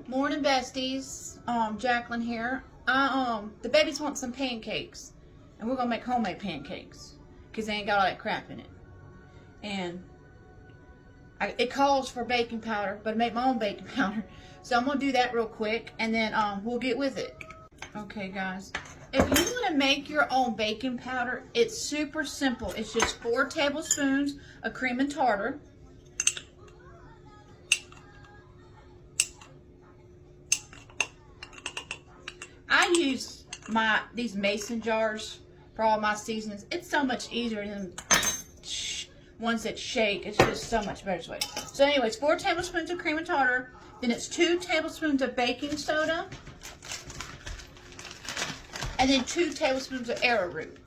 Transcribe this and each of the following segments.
Morning, besties. Jacqueline here. The babies want some pancakes, and we're gonna make homemade pancakes because they ain't got all that crap in it. And it calls for baking powder, but I make my own baking powder, so I'm gonna do that real quick, and then we'll get with it. Okay, guys. If you want to make your own baking powder, it's super simple. It's just 4 tablespoons of cream and tartar. I use these mason jars for all my seasonings. It's so much easier than ones that shake. It's just so much better way. So anyways, 4 tablespoons of cream and tartar. Then it's 2 tablespoons of baking soda. And then 2 tablespoons of arrowroot.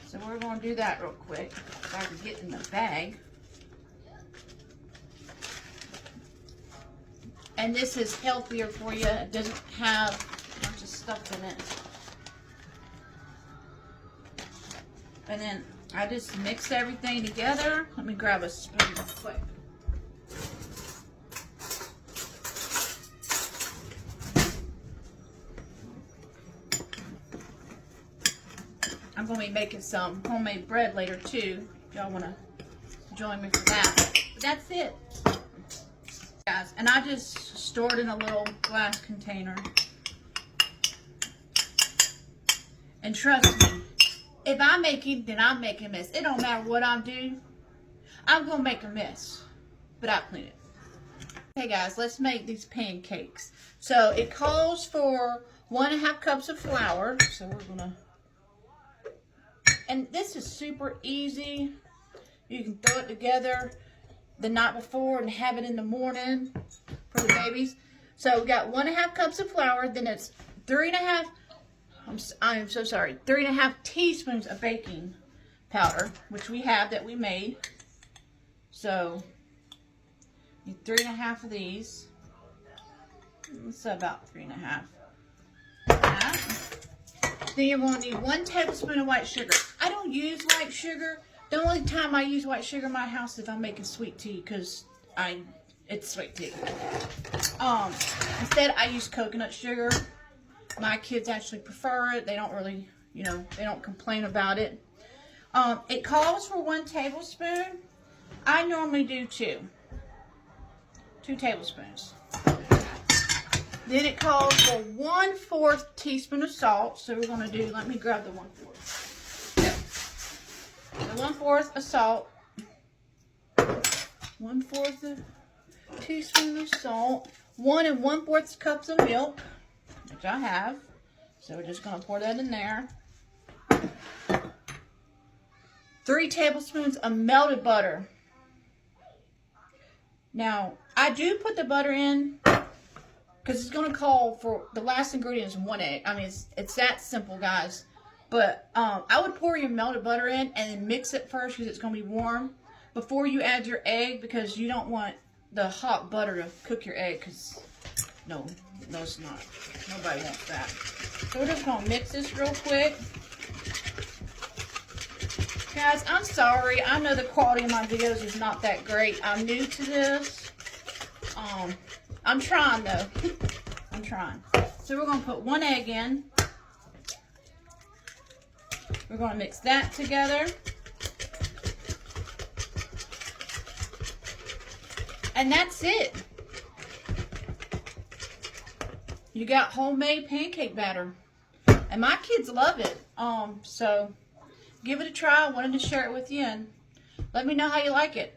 So we're going to do that real quick. If I can get in the bag. And this is healthier for you. It doesn't have a bunch of stuff in it. And then I just mix everything together. Let me grab a spoon real quick. I'm going to be making some homemade bread later too. If y'all want to join me for that. But that's it. Guys, and I just stored in a little glass container. And trust me, if I make it, then I make a mess. It don't matter what I do. I'm going to make a mess. But I clean it. Okay guys, let's make these pancakes. So it calls for 1.5 cups of flour. So we're going to... And this is super easy. You can throw it together the night before and have it in the morning for the babies. So we got 1.5 cups of flour. Then it's 3.5 teaspoons of baking powder, which we have that we made. So need 3.5 of these. It's about 3.5. Then you're going to need 1 tablespoon of white sugar. I don't use white sugar. The only time I use white sugar in my house is if I'm making sweet tea, because it's sweet tea. Instead, I use coconut sugar. My kids actually prefer it. They don't really, they don't complain about it. It calls for 1 tablespoon. I normally do 2. 2 tablespoons. Then it calls for 1/4 teaspoon of salt. So we're going to do, let me grab the 1/4. So 1/4 of salt. 1/4 teaspoon of salt. 1 1/4 cups of milk, which I have. So we're just going to pour that in there. 3 tablespoons of melted butter. Now, I do put the butter in because it's going to call for the last ingredient is 1 egg. I mean, it's that simple, guys. But I would pour your melted butter in and then mix it first because it's going to be warm before you add your egg, because you don't want the hot butter to cook your egg, because no, it's not. Nobody wants that. So we're just going to mix this real quick. Guys, I'm sorry. I know the quality of my videos is not that great. I'm new to this. I'm trying though. I'm trying. So we're going to put 1 egg in. We're going to mix that together. And that's it. You got homemade pancake batter. And my kids love it. So give it a try. I wanted to share it with you, and let me know how you like it.